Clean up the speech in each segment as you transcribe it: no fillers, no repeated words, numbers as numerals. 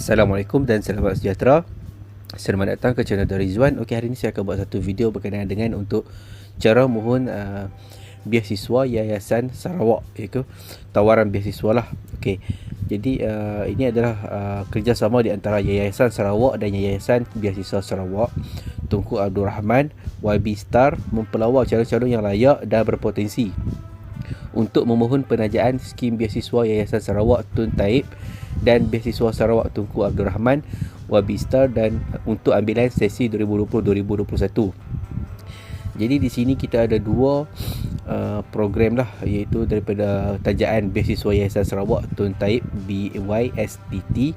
Assalamualaikum dan selamat sejahtera. Selamat datang ke channel dari Rizwan. Okey, hari ini saya akan buat satu video berkenaan dengan untuk cara mohon beasiswa Yayasan Sarawak, iaitu tawaran beasiswa lah. Okey. Jadi ini adalah kerjasama di antara Yayasan Sarawak dan Yayasan Beasiswa Sarawak. Tunku Abdul Rahman, YB Star mempelawar calon-calon yang layak dan berpotensi untuk memohon penajaan skim beasiswa Yayasan Sarawak Tun Taib dan beasiswa Sarawak Tunku Abdul Rahman YB Star dan untuk ambilan sesi 2020-2021. Jadi di sini kita ada dua program lah, iaitu daripada tajaan beasiswa Yayasan Sarawak Tun Taib BYSTT,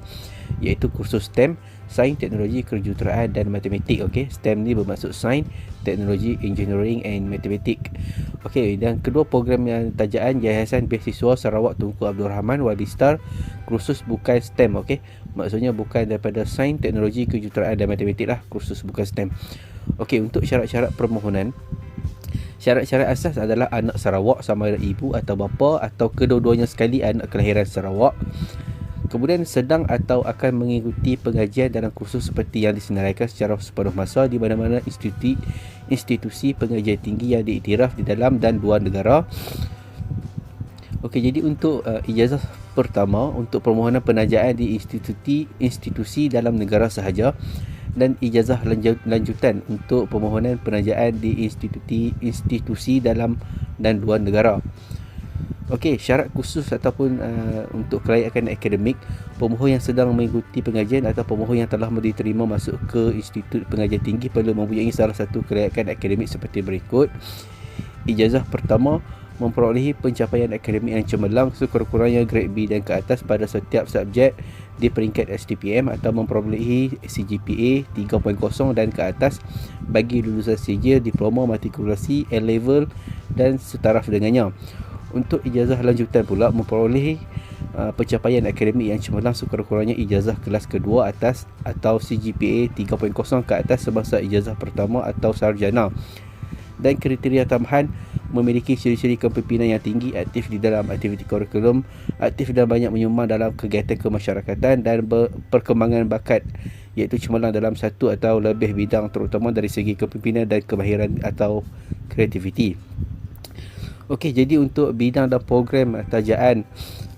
iaitu kursus STEM, Sains, Teknologi, Kejuruteraan dan Matematik. Okey, STEM ni bermaksud Sains, Teknologi, Engineering and Matematik. Okey, dan kedua program yang tajaan Yayasan Beasiswa Sarawak Tunku Abdul Rahman YB Star, kursus bukan STEM. Okey, maksudnya bukan daripada Sains, Teknologi, Kejuruteraan dan Matematik lah, kursus bukan STEM. Okey, untuk syarat-syarat permohonan, syarat-syarat asas adalah anak Sarawak sama ada ibu atau bapa atau kedua-duanya sekali anak kelahiran Sarawak. Kemudian sedang atau akan mengikuti pengajian dalam kursus seperti yang disenaraikan secara sepenuh masa di mana-mana institusi pengajian tinggi yang diiktiraf di dalam dan luar negara. Okey, jadi untuk ijazah pertama untuk permohonan penajaan di institusi dalam negara sahaja, dan ijazah lanjutan untuk permohonan penajaan di institusi dalam dan luar negara. Okey, syarat khusus ataupun untuk kelayakan akademik, pemohon yang sedang mengikuti pengajian atau pemohon yang telah diterima masuk ke institut pengajian tinggi perlu mempunyai salah satu kelayakan akademik seperti berikut. Ijazah pertama, memperolehi pencapaian akademik yang cemerlang sekurang-kurangnya grade B dan ke atas pada setiap subjek di peringkat STPM, atau memperolehi CGPA 3.0 dan ke atas bagi lulusan sijil, diploma, matrikulasi, A-level dan setaraf dengannya. Untuk ijazah lanjutan pula, memperolehi pencapaian akademik yang cemerlang sekurang-kurangnya ijazah kelas kedua atas atau CGPA 3.0 ke atas semasa ijazah pertama atau sarjana. Dan kriteria tambahan, memiliki ciri-ciri kepimpinan yang tinggi, aktif di dalam aktiviti kurikulum, aktif dan banyak menyumbang dalam kegiatan kemasyarakatan dan perkembangan bakat, iaitu cemerlang dalam satu atau lebih bidang terutama dari segi kepimpinan dan kemahiran atau kreativiti. Okey, jadi untuk bidang dan program tajaan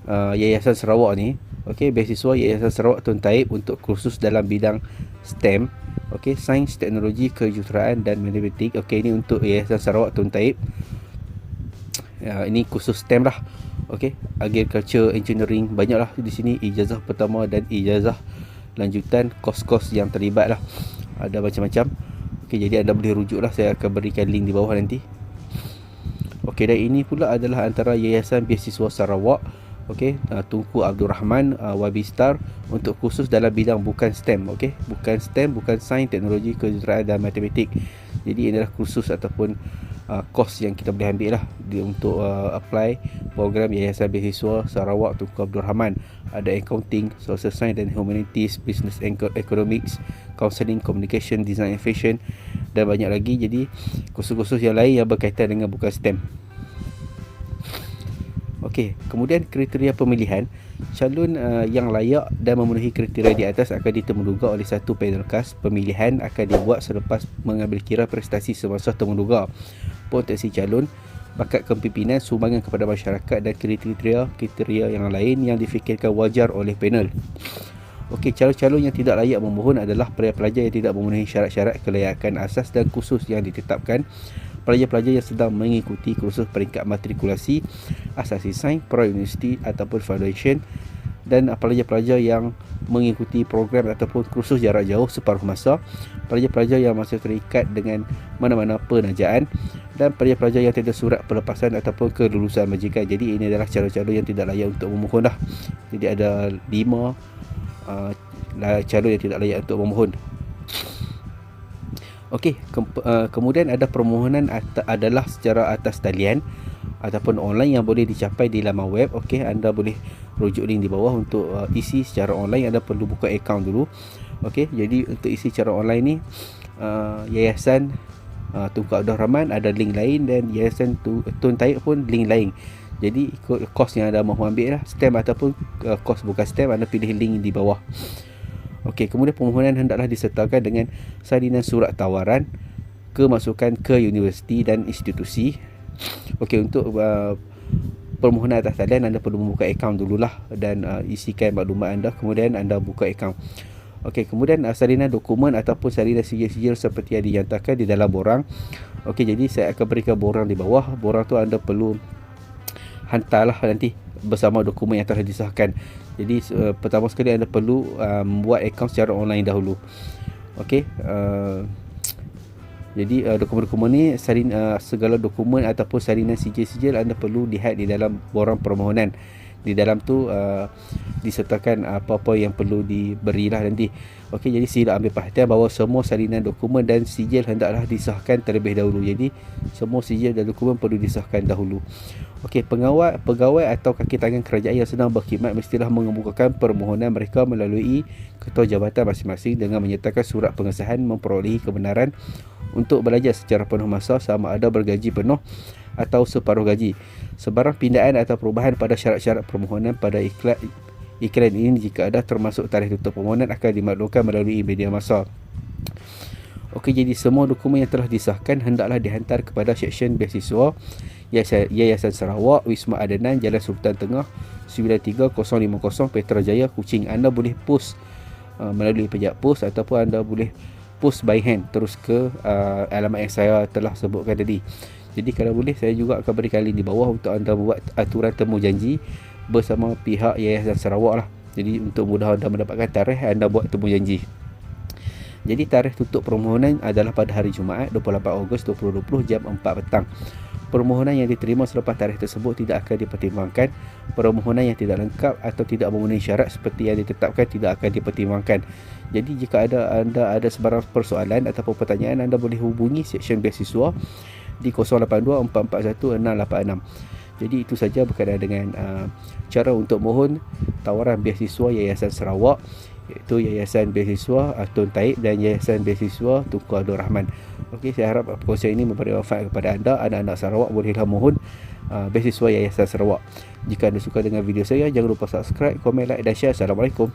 Yayasan Sarawak ni, okey, beasiswa Yayasan Sarawak Tun Taib untuk kursus dalam bidang STEM, okey, Sains, Teknologi, Kejuruteraan dan Matematik. Okey, ini untuk Yayasan Sarawak Tun Taib. Ini khusus STEM lah. Okey, Agriculture, Engineering, banyaklah di sini ijazah pertama dan ijazah lanjutan, kos-kos yang terlibat lah. Ada macam-macam. Okey, jadi anda boleh rujuk lah, saya akan berikan link di bawah nanti. Okey, dan ini pula adalah antara Yayasan Beasiswa Sarawak, okey, Tunku Abdul Rahman YB Star untuk khusus dalam bidang bukan STEM. Okey, bukan STEM, bukan Sains, Teknologi, Kejuruteraan dan Matematik. Jadi ini adalah kursus ataupun kos yang kita boleh ambil lah untuk apply program Yayasan Beasiswa Sarawak Tunku Abdul Rahman. Ada Accounting, Social Science and Humanities, Business and Economics, Counselling, Communication, Design and Fashion dan banyak lagi. Jadi kursus-kursus yang lain yang berkaitan dengan bukan STEM. Okey, kemudian kriteria pemilihan, calon yang layak dan memenuhi kriteria di atas akan ditemuduga oleh satu panel kas. Pemilihan akan dibuat selepas mengambil kira prestasi semasa temuduga, potensi calon, bakat kepimpinan, sumbangan kepada masyarakat dan kriteria yang lain yang difikirkan wajar oleh panel. Okey, calon-calon yang tidak layak memohon adalah pelajar-pelajar yang tidak memenuhi syarat-syarat kelayakan asas dan khusus yang ditetapkan, pelajar-pelajar yang sedang mengikuti kursus peringkat matrikulasi, asasi sains, pra-universiti ataupun foundation, dan pelajar-pelajar yang mengikuti program ataupun kursus jarak jauh separuh masa, pelajar-pelajar yang masih terikat dengan mana-mana penajaan, dan pelajar-pelajar yang tiada surat pelepasan ataupun kelulusan majikan. Jadi ini adalah calon-calon yang tidak layak untuk memohon lah. Jadi ada 5 calon yang tidak layak untuk memohon. Okey, kemudian ada permohonan adalah secara atas talian ataupun online yang boleh dicapai di laman web. Okey, anda boleh rujuk link di bawah untuk isi secara online. Anda perlu buka akaun dulu. Okey, jadi untuk isi secara online ni, Yayasan Tunku Abdul Rahman ada link lain dan Yayasan Tun Taib pun link lain. Jadi ikut kos yang anda mahu ambil lah, STEM ataupun kos bukan STEM, anda pilih link di bawah. Okey, kemudian permohonan hendaklah disertakan dengan salinan surat tawaran kemasukan ke universiti dan institusi. Okey, untuk permohonan atas talian anda perlu membuka akaun dululah dan isikan maklumat anda, kemudian anda buka akaun. Okey, kemudian salinan dokumen ataupun salinan sijil-sijil seperti yang dinyatakan di dalam borang. Okey, jadi saya akan berikan borang di bawah. Borang tu anda perlu hantarlah nanti bersama dokumen yang telah disahkan. Jadi pertama sekali anda perlu membuat akaun secara online dahulu. Okey, jadi dokumen-dokumen ni segala dokumen ataupun salinan sijil-sijil anda perlu lihat di dalam borang permohonan. Di dalam tu disertakan apa-apa yang perlu diberilah nanti. Okey, jadi sila ambil perhatian bahawa semua salinan dokumen dan sijil hendaklah disahkan terlebih dahulu. Jadi semua sijil dan dokumen perlu disahkan dahulu. Okey, pegawai atau kaki tangan kerajaan yang sedang berkhidmat mestilah mengemukakan permohonan mereka melalui ketua jabatan masing-masing dengan menyertakan surat pengesahan memperolehi kebenaran untuk belajar secara penuh masa sama ada bergaji penuh atau separuh gaji. Sebarang pindaan atau perubahan pada syarat-syarat permohonan pada iklan ini jika ada termasuk tarikh tutup permohonan akan dimaklumkan melalui media masa. Okey, jadi semua dokumen yang telah disahkan hendaklah dihantar kepada Seksyen Beasiswa Yayasan Sarawak, Wisma Adenan, Jalan Sultan Tengah 93050, Petrajaya, Kuching. Anda boleh post melalui pejak pos ataupun anda boleh post by hand terus ke alamat yang saya telah sebutkan tadi. Jadi kalau boleh saya juga akan berikan link di bawah untuk anda buat aturan temu janji bersama pihak Yayasan Sarawak lah. Jadi untuk mudah anda mendapatkan tarikh anda buat temu janji. Jadi tarikh tutup permohonan adalah pada hari Jumaat 28 Ogos 2020 jam 4 petang. Permohonan yang diterima selepas tarikh tersebut tidak akan dipertimbangkan. Permohonan yang tidak lengkap atau tidak memenuhi syarat seperti yang ditetapkan tidak akan dipertimbangkan. Jadi jika anda ada sebarang persoalan ataupun pertanyaan, anda boleh hubungi Seksyen Beasiswa di 082 441 686. Jadi itu saja berkaitan dengan cara untuk mohon tawaran beasiswa Yayasan Sarawak, iaitu Yayasan Beasiswa Tun Taib dan Yayasan Beasiswa Tunku Abdul Rahman. Okey, saya harap perkongsian ini memberi manfaat kepada anda. Anak-anak Sarawak bolehlah mohon beasiswa Yayasan Sarawak. Jika anda suka dengan video saya, jangan lupa subscribe, komen, like dan share. Assalamualaikum.